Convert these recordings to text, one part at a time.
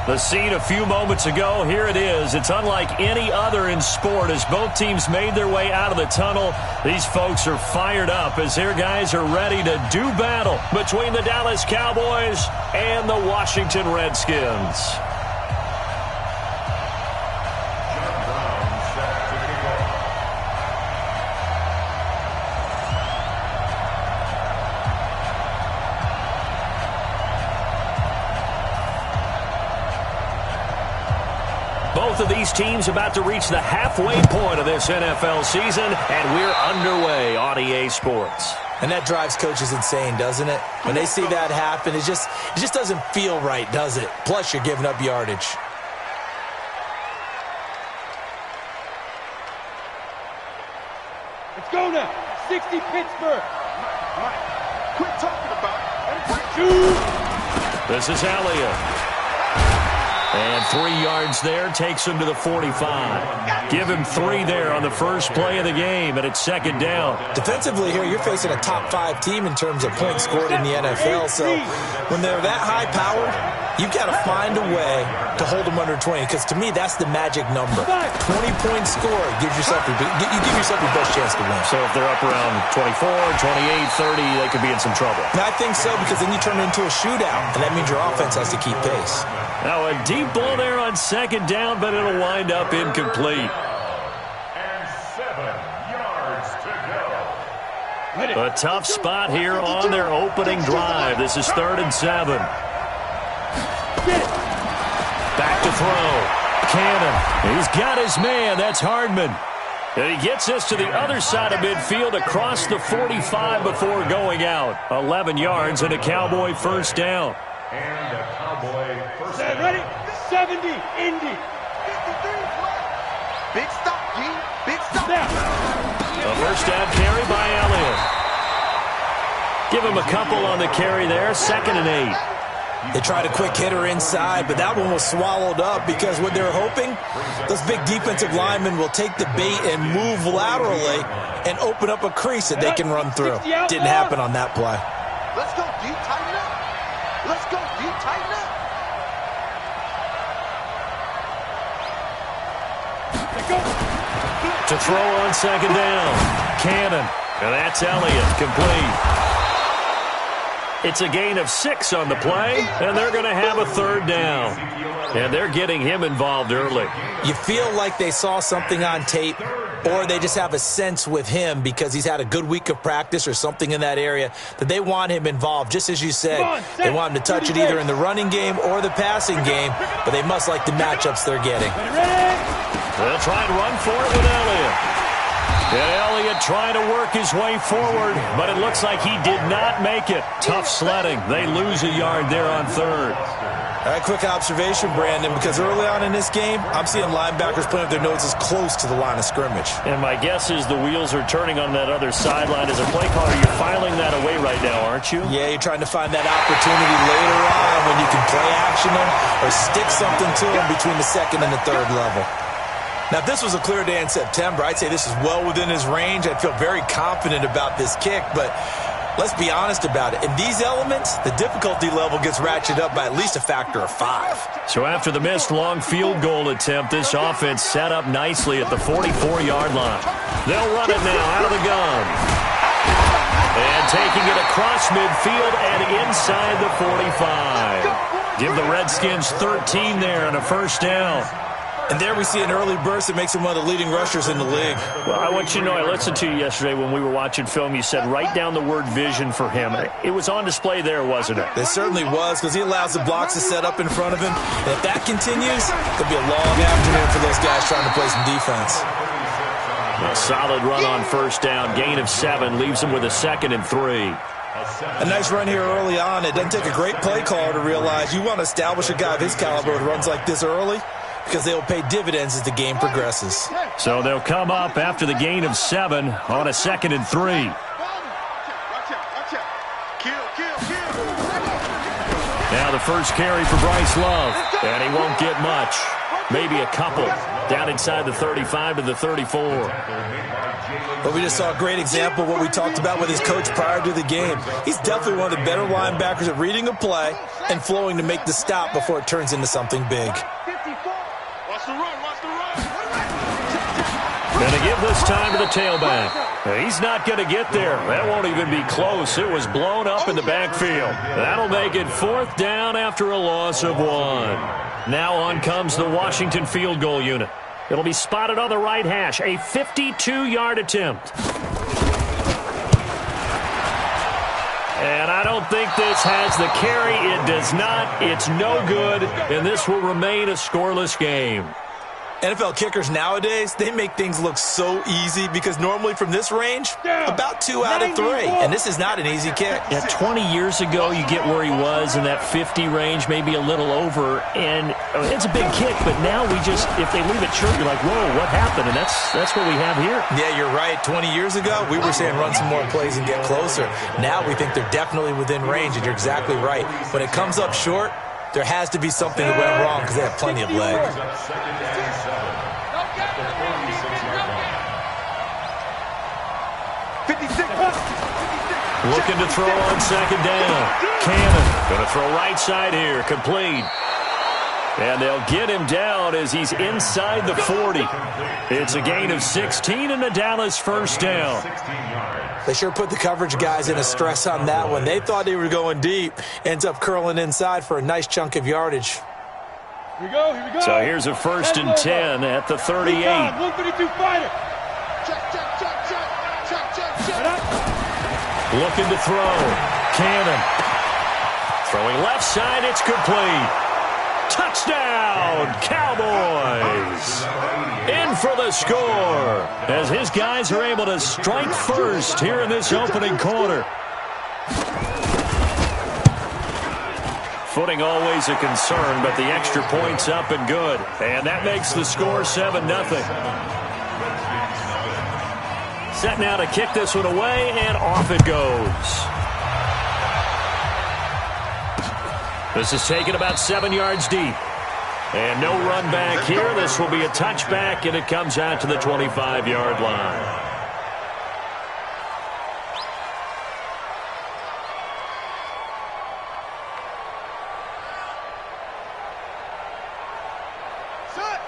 The scene a few moments ago, here it is. It's unlike any other in sport as both teams made their way out of the tunnel. These folks are fired up as their guys are ready to do battle between the Dallas Cowboys and the Washington Redskins. Both of these teams about to reach the halfway point of this NFL season, and we're underway on EA Sports. And that drives coaches insane, doesn't it? When they see that happen, it just doesn't feel right, does it? Plus, you're giving up yardage. Let's go now. 60 Pittsburgh. Mike, quit talking about it. This is Elliott. And 3 yards there takes him to the 45. Give him 3 there on the first play of the game, and it's second down. Defensively here, you're facing a top-5 team in terms of points scored in the NFL. So when they're that high-powered, you've got to find a way to hold them under 20. Because to me, that's the magic number. 20-point score gives yourself you give yourself your best chance to win. So if they're up around 24, 28, 30, they could be in some trouble. And I think so, because then you turn it into a shootout, and that means your offense has to keep pace. Now a deep ball there on second down, but it'll wind up incomplete. And 7 yards to go. A tough spot here on their opening drive. This is 3rd and 7. Back to throw. Cannon. He's got his man. That's Hardman. And he gets us to the other side of midfield across the 45 before going out. 11 yards and a Cowboy first down. And a Cowboy first down. Ready? 70, Indy. Big stop, G. Big stop. A first down carry by Elliott. Give him a couple on the carry there. 2nd and 8. They tried a quick hitter inside, but that one was swallowed up because what they're hoping, those big defensive linemen will take the bait and move laterally and open up a crease that they can run through. Didn't happen on that play. Let's go deep, tighten up. Let's go deep, tighten up. To throw on second down. Cannon. And that's Elliott. Complete. It's a gain of 6 on the play, and they're going to have a 3rd down. And they're getting him involved early. You feel like they saw something on tape, or they just have a sense with him because he's had a good week of practice or something in that area that they want him involved. Just as you said, they want him to touch it either in the running game or the passing game, but they must like the matchups they're getting. They'll try and run for it with Elliott. And Elliott trying to work his way forward, but it looks like he did not make it. Tough sledding. They lose a yard there on 3rd. All right, quick observation, Brandon, because early on in this game, I'm seeing linebackers putting up their noses close to the line of scrimmage. And my guess is the wheels are turning on that other sideline. As a play caller, you're filing that away right now, aren't you? Yeah, you're trying to find that opportunity later on when you can play action them or stick something to them between the 2nd and the 3rd level. Now, if this was a clear day in September, I'd say this is well within his range. I'd feel very confident about this kick, but let's be honest about it. In these elements, the difficulty level gets ratcheted up by at least a factor of 5. So after the missed long field goal attempt, this offense set up nicely at the 44-yard line. They'll run it now out of the gun. And taking it across midfield and inside the 45. Give the Redskins 13 there and a first down. And there we see an early burst that makes him one of the leading rushers in the league. Well, I want you to know, I listened to you yesterday when we were watching film. You said write down the word vision for him. It was on display there, wasn't it? It certainly was, because he allows the blocks to set up in front of him. And if that continues, it'll be a long afternoon for those guys trying to play some defense. A solid run on first down. Gain of 7 leaves him with a 2nd and 3. A nice run here early on. It doesn't take a great play caller to realize you want to establish a guy of his caliber with runs like this early, because they will pay dividends as the game progresses. So they'll come up after the gain of 7 on a 2nd and 3. Now the first carry for Bryce Love, and he won't get much. maybe a couple, down inside the 35 to the 34. But we just saw a great example of what we talked about with his coach prior to the game. He's definitely one of the better linebackers at reading a play and flowing to make the stop before it turns into something big. Watch the run, watch the run. Going to give this time to the tailback. He's not going to get there. That won't even be close. It was blown up in the backfield. That'll make it 4th down after a loss of 1. Now on comes the Washington field goal unit. It'll be spotted on the right hash, a 52-yard attempt. And I don't think this has the carry. It does not. It's no good, and this will remain a scoreless game. NFL kickers nowadays, they make things look so easy because normally from this range, about 2 out of 3. And this is not an easy kick. Yeah, 20 years ago, you get where he was in that 50 range, maybe a little over. And it's a big kick, but now we just, if they leave it short, you're like, whoa, what happened? And that's what we have here. Yeah, you're right. 20 years ago, we were saying run some more plays and get closer. Now we think they're definitely within range, and you're exactly right. When it comes up short, there has to be something that went wrong because they have plenty of leg. Looking to throw on 2nd down. Cannon going to throw right side here. Complete. And they'll get him down as he's inside the 40. It's a gain of 16 and a Dallas 1st down. They sure put the coverage guys in a stress on that one. They thought they were going deep. Ends up curling inside for a nice chunk of yardage. Here we go, here we go. So here's a 1st and 10 at the 38. 152 fighter. Looking to throw. Cannon. Throwing left side, it's complete. Touchdown, Cowboys! In for the score as his guys are able to strike first here in this opening quarter. Footing always a concern, but the extra point's up and good. And that makes the score 7-0. Set now to kick this one away, and off it goes. This is taken about 7 yards deep. And no run back here. This will be a touchback, and it comes out to the 25-yard line.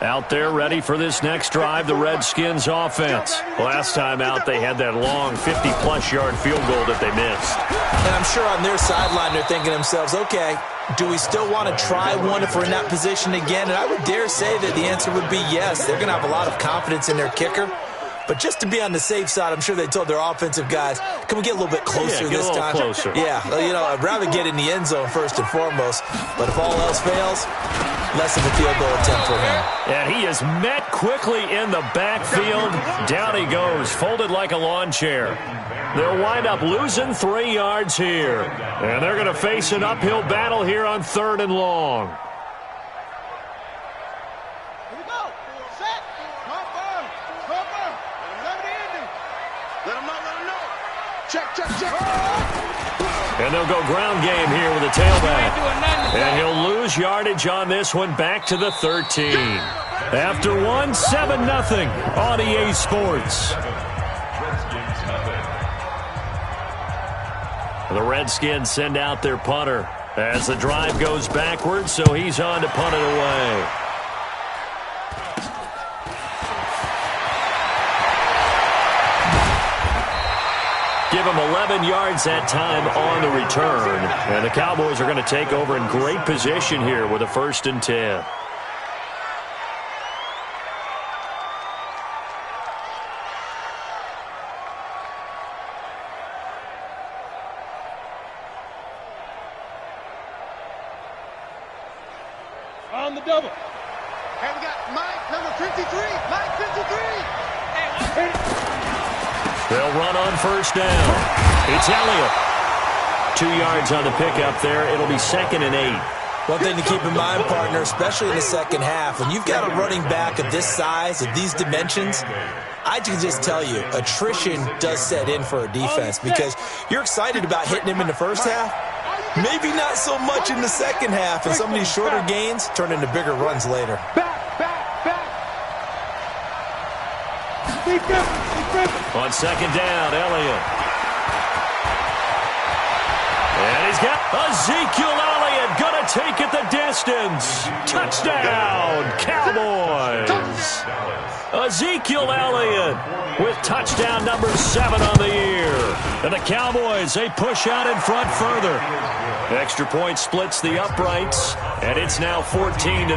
Out there ready for this next drive, the Redskins offense. Last time out, they had that long 50-plus yard field goal that they missed. And I'm sure on their sideline they're thinking to themselves, okay, do we still want to try one if we're in that position again? And I would dare say that the answer would be yes. They're going to have a lot of confidence in their kicker. But just to be on the safe side, I'm sure they told their offensive guys, can we get a little bit closer this time? Closer. Yeah, you know, I'd rather get in the end zone first and foremost. But if all else fails, less of a field goal attempt for him. And he is met quickly in the backfield. Down he goes, folded like a lawn chair. They'll wind up losing 3 yards here. And they're going to face an uphill battle here on 3rd and long. Here we go. Set. Cover. Let him know. Check. And they'll go ground game here with a tailback. And he'll lose yardage on this one, back to the 13. After one, 7-0 on EA Sports. The Redskins send out their punter as the drive goes backwards, so he's on to punt it away. Give him 11 yards that time on the return. And the Cowboys are going to take over in great position here with a 1st and 10. On the double. And we got Mike, number 53. Mike, 53. They'll run on 1st down. It's Elliott. 2 yards on the pickup there. It'll be 2nd and 8. One thing to keep in mind, partner, especially in the second half, when you've got a running back of this size, of these dimensions, I can just tell you, attrition does set in for a defense because you're excited about hitting him in the first half. Maybe not so much in the second half, and some of these shorter gains turn into bigger runs later. Back. On second down, Elliott. And he's got Ezekiel Elliott going to take it the distance. Touchdown, Cowboys. Ezekiel Elliott with touchdown number 7 on the year. And the Cowboys, they push out in front further. Extra point splits the uprights, and it's now 14-0.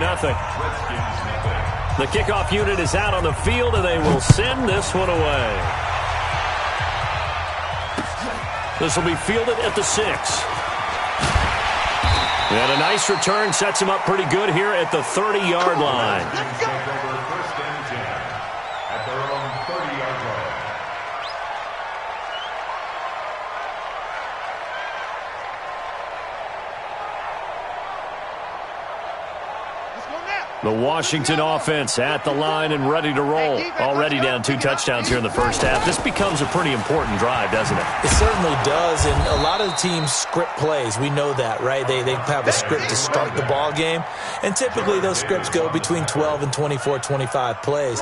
The kickoff unit is out on the field, and they will send this one away. This will be fielded at the 6. And a nice return sets him up pretty good here at the 30-yard line. The Washington offense at the line and ready to roll. Already down 2 touchdowns here in the first half. This becomes a pretty important drive, doesn't it? It certainly does, and a lot of the teams script plays. We know that, right? They have a script to start the ball game, and typically those scripts go between 12 and 24, 25 plays.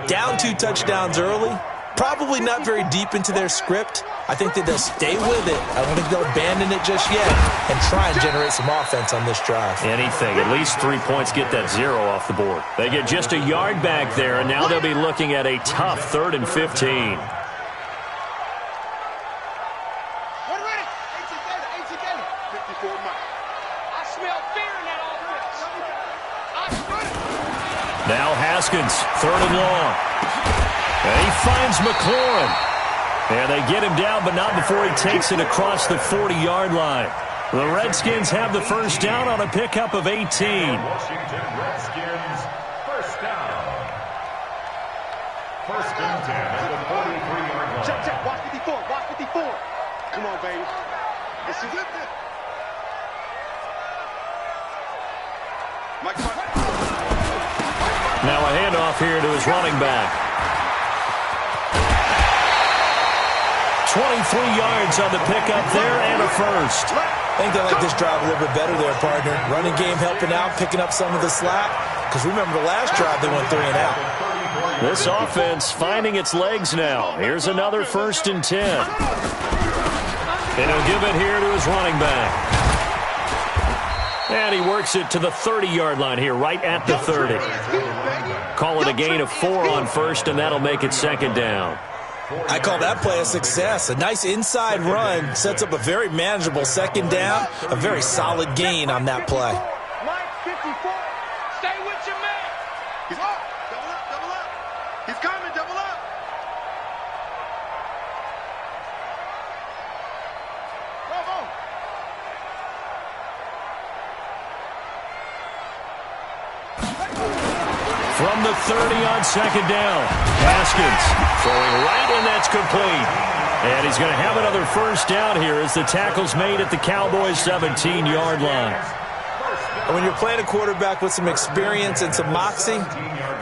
Down 2 touchdowns early, probably not very deep into their script. I think that they'll stay with it. I don't think they'll abandon it just yet and try and generate some offense on this drive. Anything. At least 3 points get that 0 off the board. They get just a yard back there, and now they'll be looking at a tough 3rd and 15. Now Haskins, 3rd and long. And he finds McLaurin. And they get him down, but not before he takes it across the 40-yard line. The Redskins have the first down on a pickup of 18. Washington Redskins, first down. 1st and 10 at the 43-yard line. Check. Watch 54. Watch 54. Come on, baby. This is it. Now a handoff here to his running back. 23 yards on the pickup there and a first. I think they like this drive a little bit better there, partner. Running game helping out, picking up some of the slack. Because remember the last drive, they went 3 and out. This offense finding its legs now. Here's another 1st and 10. And he'll give it here to his running back. And he works it to the 30-yard line here, right at the 30. Call it a gain of 4 on first, and that'll make it 2nd down. I call that play a success. A nice inside run sets up a very manageable 2nd down. A very solid gain on that play. Stay with your man. He's up. Double up. He's coming, double up. Bravo. From the 30 on 2nd down. Haskins throwing right, and that's complete. And he's going to have another first down here as the tackle's made at the Cowboys' 17-yard line. And when you're playing a quarterback with some experience and some moxie,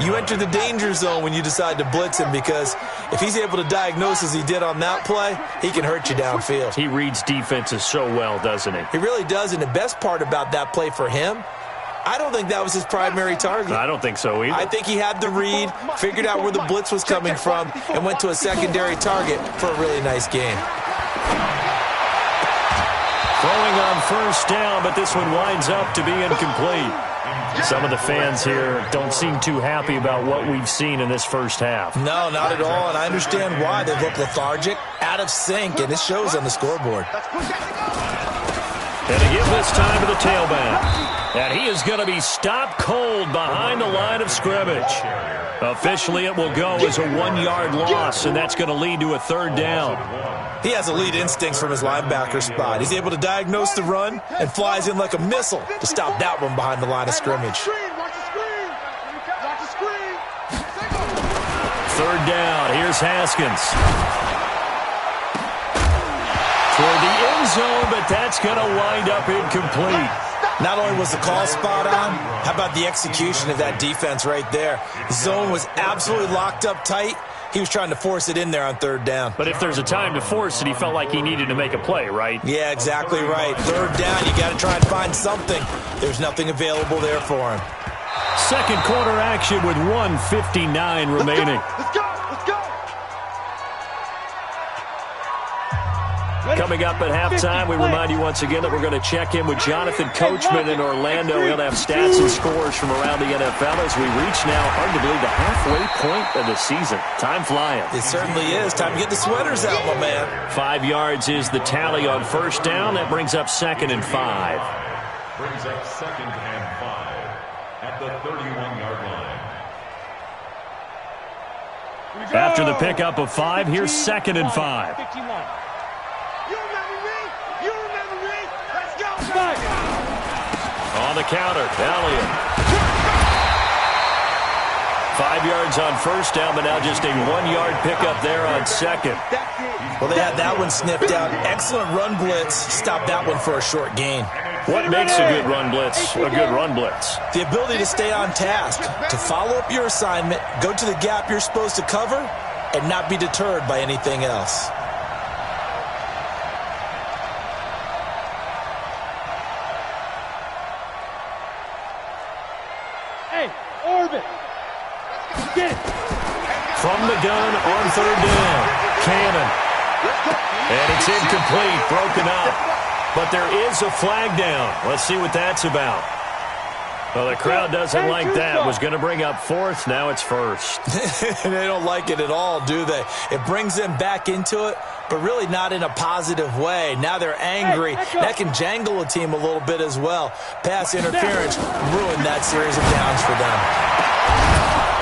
you enter the danger zone when you decide to blitz him, because if he's able to diagnose as he did on that play, he can hurt you downfield. He reads defenses so well, doesn't he? He really does, and the best part about that play for him, I don't think that was his primary target. I don't think so either. I think he had the read, figured out where the blitz was coming from, and went to a secondary target for a really nice game. Throwing on first down, but this one winds up to be incomplete. Some of the fans here don't seem too happy about what we've seen in this first half. No, not at all, and I understand why. They look lethargic, out of sync, and it shows on the scoreboard. And to give this time to the tailback. And he is going to be stopped cold behind the line of scrimmage. Officially, it will go as a 1-yard loss, and that's going to lead to a 3rd down. He has elite instincts from his linebacker spot. He's able to diagnose the run and flies in like a missile to stop that one behind the line of scrimmage. 3rd down. Here's Haskins. Toward the end zone, but that's going to wind up incomplete. Not only was the call spot on, how about the execution of that defense right there? The zone was absolutely locked up tight. He was trying to force it in there on 3rd down. But if there's a time to force it, he felt like he needed to make a play, right? Yeah, exactly right. 3rd down, you got to try and find something. There's nothing available there for him. Second quarter action with 1:59 remaining. Let's go. Coming up at halftime, we remind you once again that we're going to check in with Jonathan Coachman in Orlando. He'll have stats and scores from around the NFL as we reach now, hard to believe, the halfway point of the season. Time flying. It certainly is. Time to get the sweaters out, my man. 5 yards is the tally on first down. That brings up 2nd and 5. Brings up 2nd and 5 at the 31-yard line. After the pickup of 5, here's 2nd and 5. On the counter, Elliott. 5 yards on first down, but now just a 1-yard pickup there on 2nd. Well, they had that one snipped out. Excellent run blitz. Stopped that one for a short gain. What makes a good run blitz a good run blitz? The ability to stay on task, to follow up your assignment, go to the gap you're supposed to cover, and not be deterred by anything else. Hey, Orbit. Get it. From the gun on 3rd down. Cannon. And it's incomplete, broken up. But there is a flag down. Let's see what that's about. Well, the crowd doesn't like that. Was going to bring up 4th. Now it's 1st. They don't like it at all, do they? It brings them back into it, but really not in a positive way. Now they're angry. That can jangle a team a little bit as well. Pass interference ruined that series of downs for them.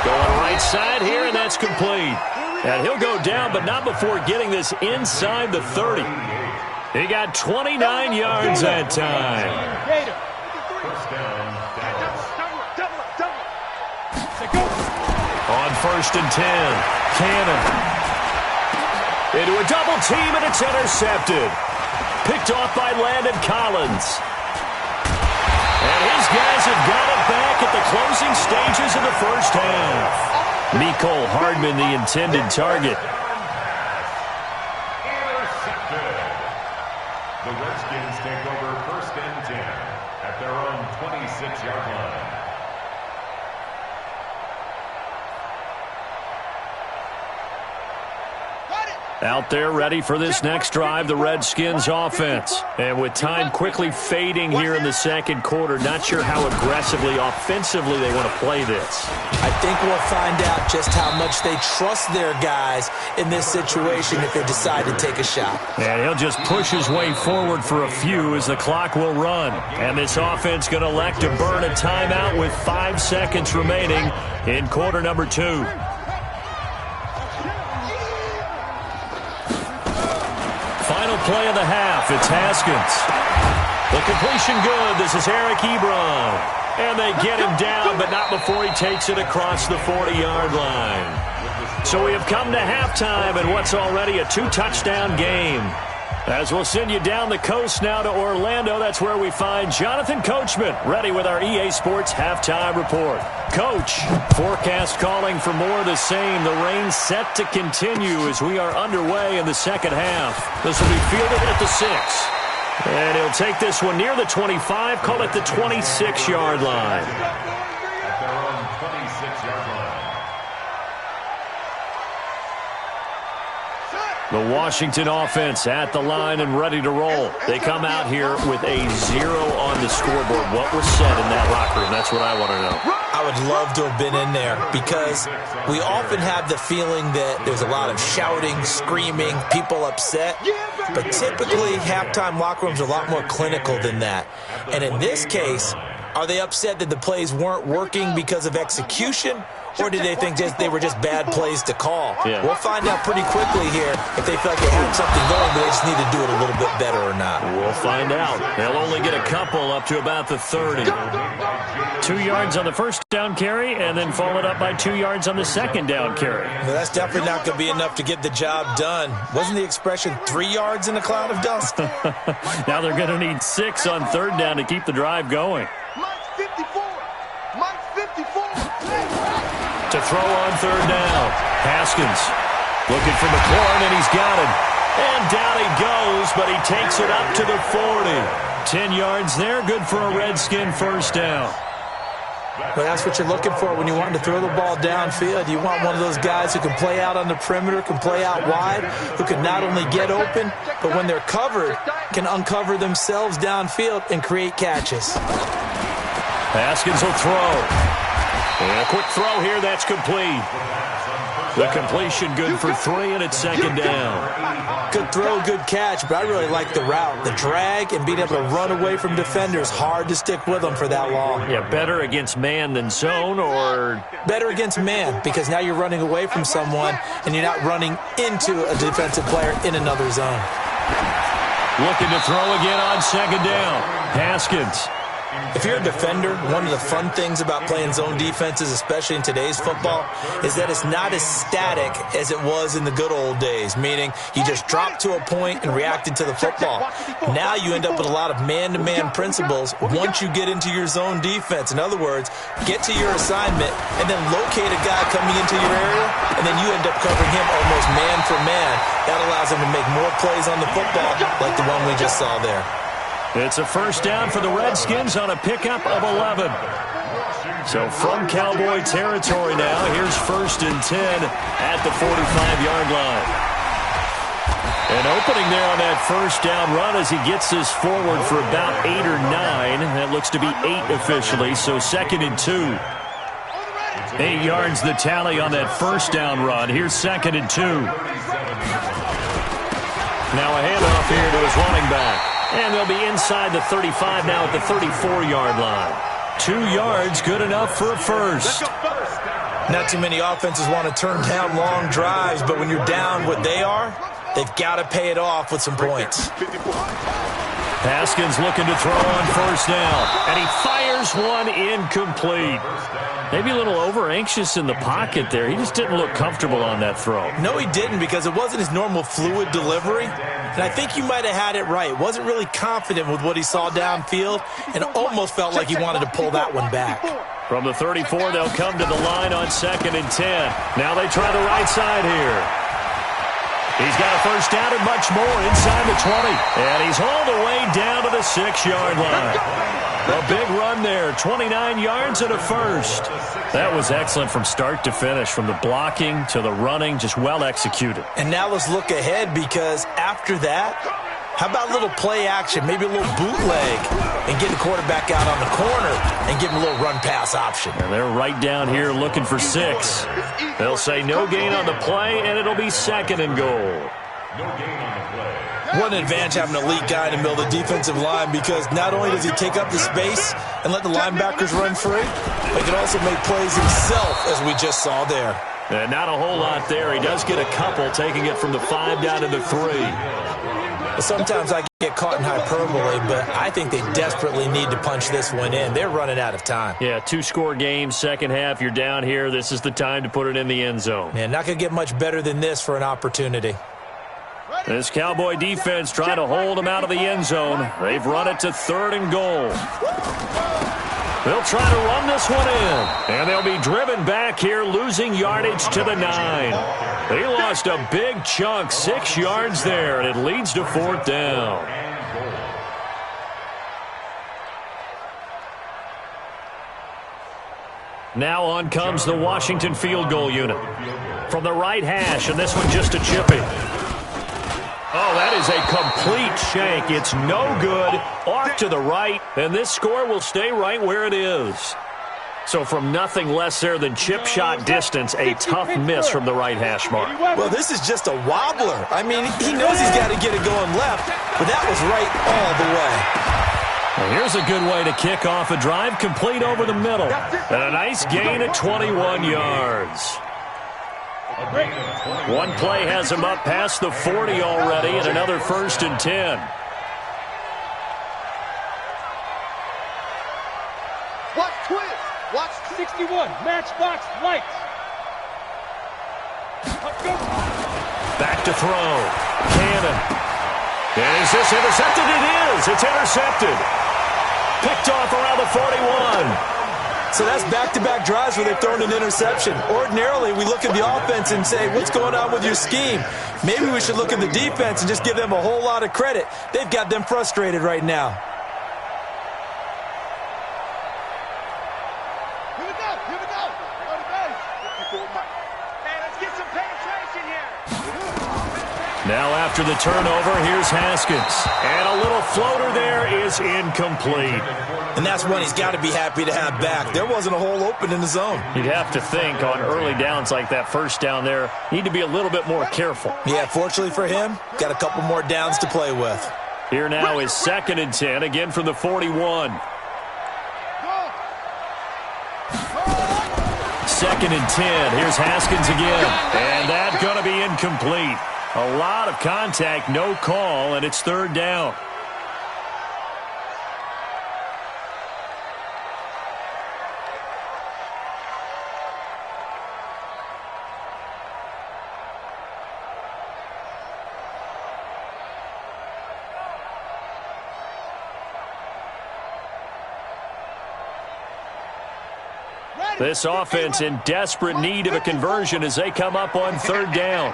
Going right side here, and that's complete. And he'll go down, but not before getting this inside the 30. He got 29 yards that time. First down, Dallas. On 1st and 10, Cannon. Into a double team, and it's intercepted. Picked off by Landon Collins. And his guys have got it back at the closing stages of the first half. Mecole Hardman, the intended target. The Redskins take over 1st and 10 at their own 26-yard line. Out there ready for this next drive, the Redskins offense. And with time quickly fading here in the second quarter, not sure how aggressively, offensively they want to play this. I think we'll find out just how much they trust their guys in this situation if they decide to take a shot. And he'll just push his way forward for a few as the clock will run. And this offense going to elect to burn a timeout with 5 seconds remaining in quarter number 2. Final play of the half. It's Haskins. The completion good. This is Eric Ebron. And they get him down, but not before he takes it across the 40-yard line. So we have come to halftime in what's already a 2-touchdown game. As we'll send you down the coast now to Orlando, that's where we find Jonathan Coachman, ready with our EA Sports Halftime Report. Coach, forecast calling for more of the same. The rain set to continue as we are underway in the second half. This will be fielded at the 6. And he'll take this one near the 25, call it the 26-yard line. At their own 26-yard line. The Washington offense at the line and ready to roll. They come out here with a 0 on the scoreboard. What was said in that locker room? That's what I want to know. I would love to have been in there because we often have the feeling that there's a lot of shouting, screaming, people upset. But typically, halftime locker rooms are a lot more clinical than that. And in this case, are they upset that the plays weren't working because of execution? Or did they think they were just bad plays to call? Yeah. We'll find out pretty quickly here if they feel like they had something going, but they just need to do it a little bit better or not. We'll find out. They'll only get a couple up to about the 30. 2 yards on the first down carry, and then followed up by 2 yards on the second down carry. Well, that's definitely not going to be enough to get the job done. Wasn't the expression 3 yards in a cloud of dust? Now they're going to need 6 on third down to keep the drive going. Mike's 54. Mike's 54. To throw on third down. Haskins looking for McLaurin, and he's got him. And down he goes, but he takes it up to the 40. 10 yards there, good for a Redskin first down. Well, that's what you're looking for when you want to throw the ball downfield. You want one of those guys who can play out on the perimeter, can play out wide, who can not only get open, but when they're covered, can uncover themselves downfield and create catches. Haskins will throw. And a quick throw here, that's complete. The completion good for 3, and it's second down. Good throw, good catch, but I really like the route. The drag and being able to run away from defenders, hard to stick with them for that long. Yeah, better against man than zone, or? Better against man, because now you're running away from someone and you're not running into a defensive player in another zone. Looking to throw again on second down. Haskins. If you're a defender, one of the fun things about playing zone defenses, especially in today's football, is that it's not as static as it was in the good old days, meaning you just dropped to a point and reacted to the football. Now you end up with a lot of man-to-man principles once you get into your zone defense. In other words, get to your assignment and then locate a guy coming into your area, and then you end up covering him almost man for man. That allows him to make more plays on the football like the one we just saw there. It's a first down for the Redskins on a pickup of 11. So from Cowboy territory now, here's 1st and 10 at the 45-yard line. An opening there on that first down run as he gets this forward for about 8 or 9. That looks to be 8 officially, so 2nd and 2. 8 yards the tally on that first down run. Here's 2nd and 2. Now a handoff here to his running back. And they'll be inside the 35 now at the 34-yard line. 2 yards, good enough for a first. Not too many offenses want to turn down long drives, but when you're down what they are, they've got to pay it off with some points. Haskins looking to throw on first down, and he fires one incomplete. Maybe a little over-anxious in the pocket there. He just didn't look comfortable on that throw. No, he didn't, because it wasn't his normal fluid delivery. And I think you might have had it right. Wasn't really confident with what he saw downfield and almost felt like he wanted to pull that one back. From the 34, they'll come to the line on 2nd and 10. Now they try the right side here. He's got a first down and much more inside the 20. And he's hauled away down to the 6-yard line. A big run there, 29 yards and a first. That was excellent from start to finish, from the blocking to the running, just well executed. And now let's look ahead, because after that, how about a little play action, maybe a little bootleg, and get the quarterback out on the corner and give him a little run-pass option. And they're right down here looking for 6. They'll say no gain on the play, and it'll be 2nd and goal. No gain on the play. What an advantage having an elite guy in the middle of the defensive line, because not only does he take up the space and let the linebackers run free, but he can also make plays himself, as we just saw there. And not a whole lot there. He does get a couple, taking it from the 5 down to the 3. Sometimes I get caught in hyperbole, but I think they desperately need to punch this one in. They're running out of time. Yeah, 2-score game, second half, you're down here. This is the time to put it in the end zone. Man, not going to get much better than this for an opportunity. This Cowboy defense trying to hold them out of the end zone. They've run it to 3rd and goal. They'll try to run this one in. And they'll be driven back here, losing yardage to the 9. They lost a big chunk, 6 yards there, and it leads to 4th down. Now on comes the Washington field goal unit. From the right hash, and this one just a chippy. Oh, that is a complete shank. It's no good. Off to the right, and this score will stay right where it is. So from nothing less there than chip shot distance, a tough miss from the right hash mark. Well, this is just a wobbler. I mean, he knows he's got to get it going left, but that was right all the way. Well, here's a good way to kick off a drive, complete over the middle. And a nice gain at 21 yards. One play has him up past the 40 already, and another 1st and 10. Watch twist. Watch 61. Matchbox lights. Back to throw. Cannon. And is this intercepted? It is. It's intercepted. Picked off around the 41. So that's back-to-back drives where they've thrown an interception. Ordinarily, we look at the offense and say, what's going on with your scheme? Maybe we should look at the defense and just give them a whole lot of credit. They've got them frustrated right now. Hey, let's get some penetration here. Now after the turnover, here's Haskins. And a little floater there is incomplete. And that's one he's got to be happy to have back. There wasn't a hole open in the zone. You'd have to think on early downs like that first down there, need to be a little bit more careful. Yeah, fortunately for him, got a couple more downs to play with. Here now is 2nd and 10, again from the 41. 2nd and 10. Here's Haskins again. And that's going to be incomplete. A lot of contact, no call, and it's 3rd down. This offense in desperate need of a conversion as they come up on 3rd down.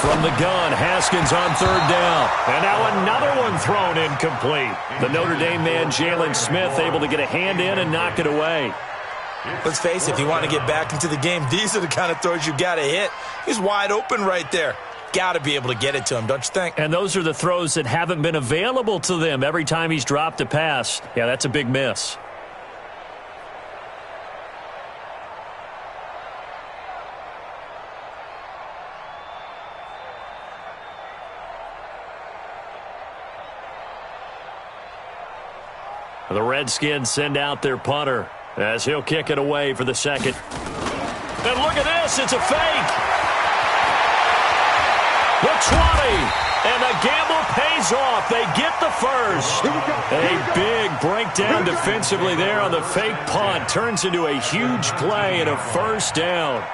From the gun, Haskins on 3rd down. And now another one thrown incomplete. The Notre Dame man, Jalen Smith, able to get a hand in and knock it away. Let's face it, if you want to get back into the game, these are the kind of throws you got to hit. He's wide open right there. Got to be able to get it to him, don't you think? And those are the throws that haven't been available to them every time he's dropped a pass. Yeah, that's a big miss. The Redskins send out their punter as he'll kick it away for the 2nd. And look at this, it's a fake. The 20, and the gamble pays off. They get the first. A big breakdown defensively there on the fake punt. Turns into a huge play and a 1st down.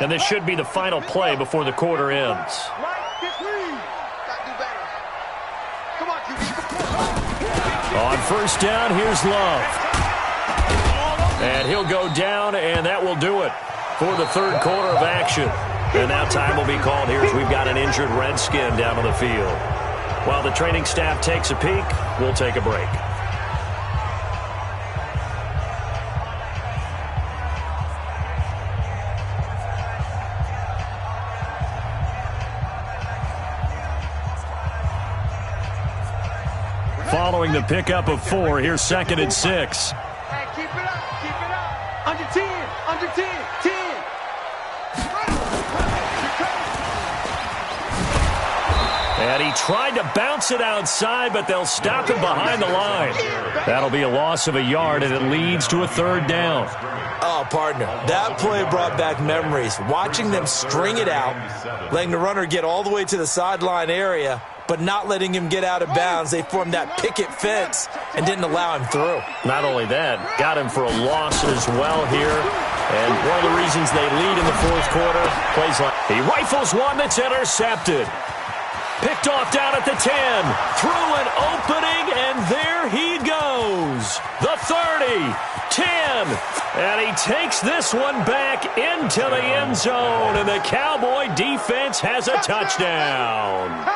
And this should be the final play before the quarter ends. On 1st down, here's Love. And he'll go down, and that will do it for the 3rd quarter of action. And now time will be called here as we've got an injured Redskin down on the field. While the training staff takes a peek, we'll take a break. Following the pickup of 4, here's 2nd and 6. Hey, keep it up, keep it up. Under 10, under 10, 10. And he tried to bounce it outside, but they'll stop him behind the line. That'll be a loss of a yard, and it leads to a 3rd down. Oh, partner, that play brought back memories. Watching them string it out, letting the runner get all the way to the sideline area, but not letting him get out of bounds. They formed that picket fence and didn't allow him through. Not only that, got him for a loss as well here. And one of the reasons they lead in the 4th quarter, plays like he rifles one that's intercepted. Picked off down at the 10. Through an opening, and there he goes. The 30, 10. And he takes this one back into the end zone, and the Cowboy defense has a touchdown.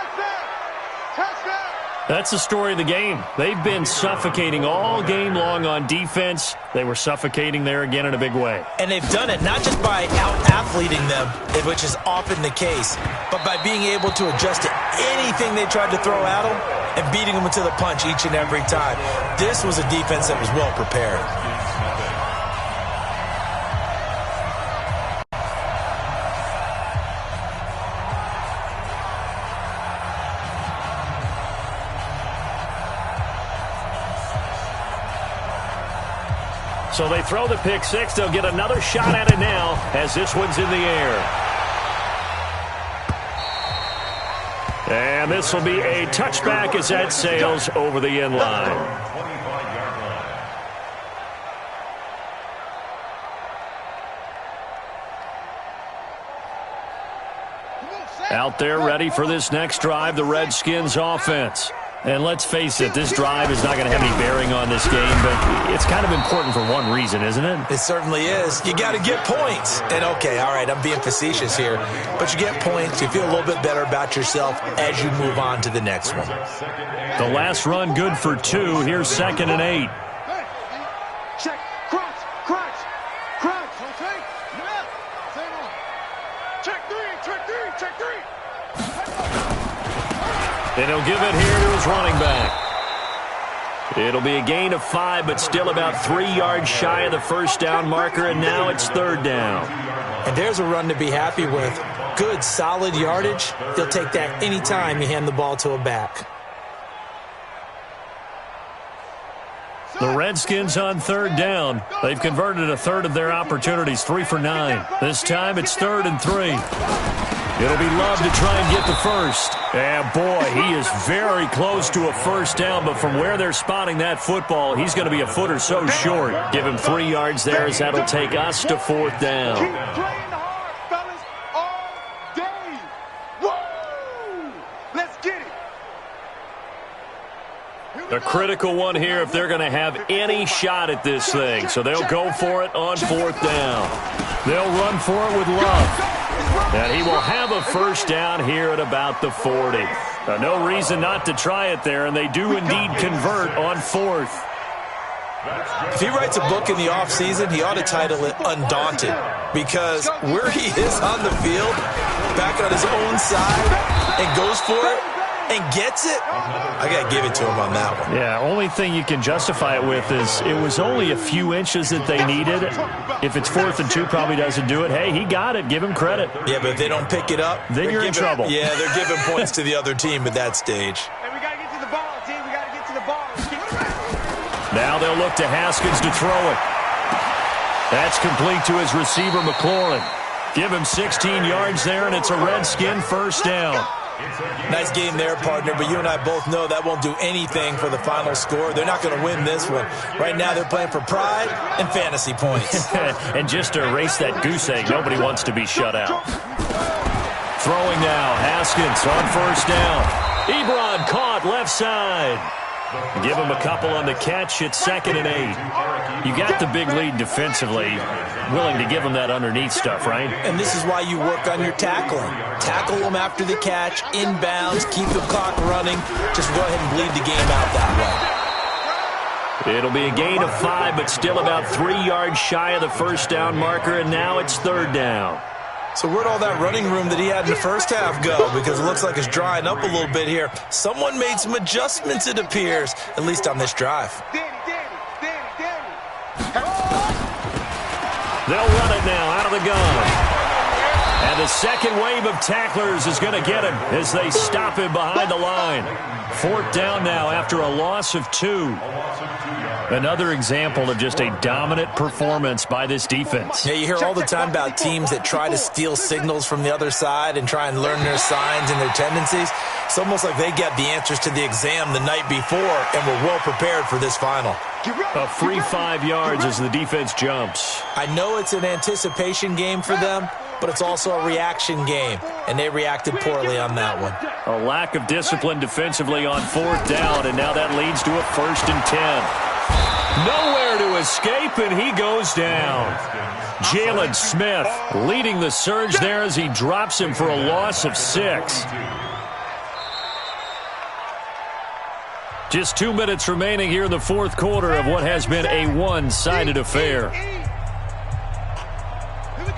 That's the story of the game. They've been suffocating all game long on defense. They were suffocating there again in a big way. And they've done it not just by out-athleting them, which is often the case, but by being able to adjust to anything they tried to throw at them and beating them to the punch each and every time. This was a defense that was well prepared. So they throw the pick 6. They'll get another shot at it now as this one's in the air. And this will be a touchback as that sails over the end line. Out there ready for this next drive, the Redskins offense. And let's face it, this drive is not going to have any bearing on this game, but it's kind of important for one reason, isn't it? It certainly is. You got to get points. And, okay, all right, I'm being facetious here, but you get points. You feel a little bit better about yourself as you move on to the next one. The last run good for 2. Here's 2nd and 8. Check. Crunch. Crunch. Crunch. Okay. Yeah. Same on. Check 3. Check 3. Check 3. And he'll give it here to his running back. It'll be a gain of 5, but still about 3 yards shy of the first down marker, and now it's 3rd down. And there's a run to be happy with. Good, solid yardage. He'll take that any time you hand the ball to a back. The Redskins on 3rd down. They've converted a third of their opportunities, 3 for 9. This time it's 3rd and 3. It'll be Love to try and get the first. And, boy, he is very close to a first down, but from where they're spotting that football, he's going to be a foot or so short. Give him 3 yards there as that'll take us to 4th down. Keep playing hard, fellas, all day. Woo! Let's get it. A critical one here if they're going to have any shot at this thing. So they'll go for it on 4th down. They'll run for it with Love. And he will have a first down here at about the 40. No reason not to try it there, and they do indeed convert on 4th. If he writes a book in the offseason, he ought to title it Undaunted, because where he is on the field, back on his own side, and goes for it, and gets it, I got to give it to him on that one. Yeah, only thing you can justify it with is it was only a few inches that they needed. If it's 4th and 2, probably doesn't do it. Hey, he got it. Give him credit. Yeah, but if they don't pick it up, then you're in trouble. Yeah, they're giving points to the other team at that stage. Hey, we got to get to the ball, team. We got to get to the ball. Now they'll look to Haskins to throw it. That's complete to his receiver, McLaurin. Give him 16 yards there, and it's a Redskin first down. Nice game there, partner, but you and I both know that won't do anything for the final score. They're not going to win this one. Right now they're playing for pride and fantasy points. And just to erase that goose egg, nobody wants to be shut out. Throwing now, Haskins on first down. Ebron caught left side. Give him a couple on the catch. It's 2nd and 8. You got the big lead defensively. Willing to give them that underneath stuff, right? And this is why you work on your tackling. Tackle them after the catch, inbounds, keep the clock running. Just go ahead and bleed the game out that way. It'll be a gain of 5, but still about 3 yards shy of the first down marker, and now it's 3rd down. So where'd all that running room that he had in the first half go? Because it looks like it's drying up a little bit here. Someone made some adjustments, it appears, at least on this drive. They'll run it now out of the gun. And the second wave of tacklers is going to get him as they stop him behind the line. 4th down now after a loss of 2. Another example of just a dominant performance by this defense. Yeah, you hear all the time about teams that try to steal signals from the other side and try and learn their signs and their tendencies. It's almost like they get the answers to the exam the night before and were well prepared for this final. A free 5 yards as the defense jumps. I know it's an anticipation game for them, but it's also a reaction game, and they reacted poorly on that one. A lack of discipline defensively on 4th down, and now that leads to a 1st and 10. Nowhere to escape, and he goes down. Jalen Smith leading the surge there as he drops him for a loss of 6. Just 2 minutes remaining here in the 4th quarter of what has been a one-sided affair.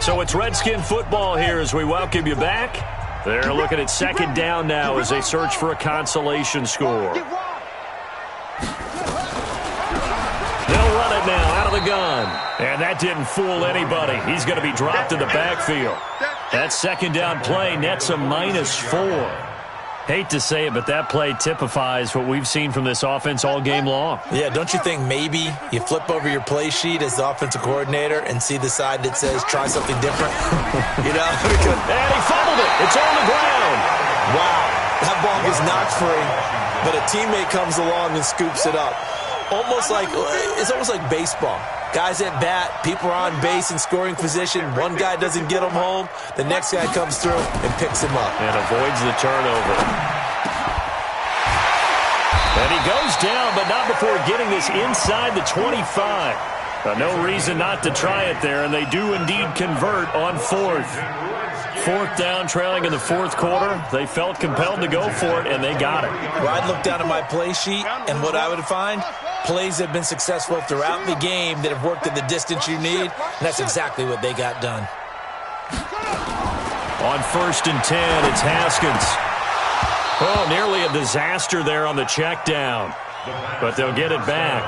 So it's Redskin football here as we welcome you back. They're looking at 2nd down now as they search for a consolation score. They'll run it now out of the gun. And that didn't fool anybody. He's going to be dropped in the backfield. That 2nd down play nets a -4. Hate to say it, but that play typifies what we've seen from this offense all game long. Yeah, don't you think maybe you flip over your play sheet as the offensive coordinator and see the side that says try something different? You know? And he fumbled it. It's on the ground. Wow. That ball was knocked free, but a teammate comes along and scoops it up. It's almost like baseball. Guys at bat, people are on base in scoring position. One guy doesn't get him home. The next guy comes through and picks him up. And avoids the turnover. And he goes down, but not before getting this inside the 25. No reason not to try it there, and they do indeed convert on fourth. Fourth down, trailing in the fourth quarter. They felt compelled to go for it, and they got it. Well, I'd look down at my play sheet, and what I would find, plays have been successful throughout the game that have worked at the distance you need, and that's exactly what they got done. On 1st and 10, it's Haskins. Oh, nearly a disaster there on the check down, but they'll get it back.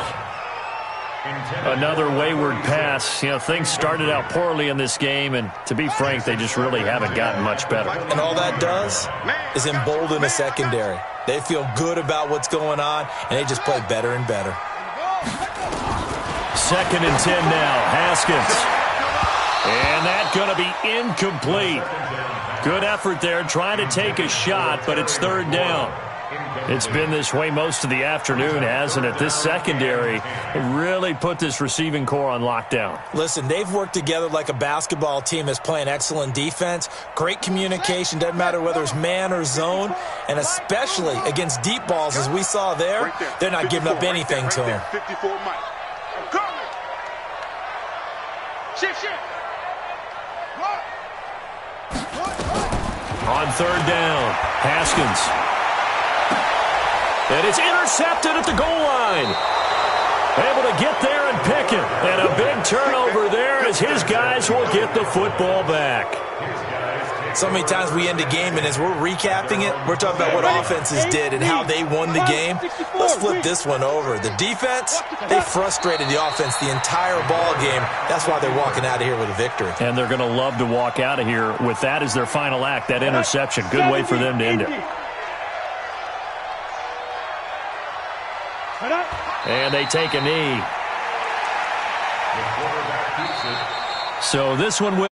Another wayward pass. You know, things started out poorly in this game, and to be frank, they just really haven't gotten much better. And all that does is embolden a secondary. They feel good about what's going on, and they just play better and better. 2nd and 10 now, Haskins. And that's going to be incomplete. Good effort there, trying to take a shot, but it's 3rd down. It's been this way most of the afternoon, hasn't it? This secondary really put this receiving core on lockdown. Listen, they've worked together like a basketball team that's playing excellent defense. Great communication, doesn't matter whether it's man or zone, and especially against deep balls, as we saw there, they're not giving up anything to them. 54 Mike. I'm coming. Shift. On 3rd down, Haskins. And it's intercepted at the goal line. Able to get there and pick it. And a big turnover there as his guys will get the football back. So many times we end a game, and as we're recapping it, we're talking about what offenses did and how they won the game. Let's flip this one over. The defense, they frustrated the offense the entire ball game. That's why they're walking out of here with a victory. And they're going to love to walk out of here with that as their final act, that interception. Good way for them to end it. And they take a knee. So this one will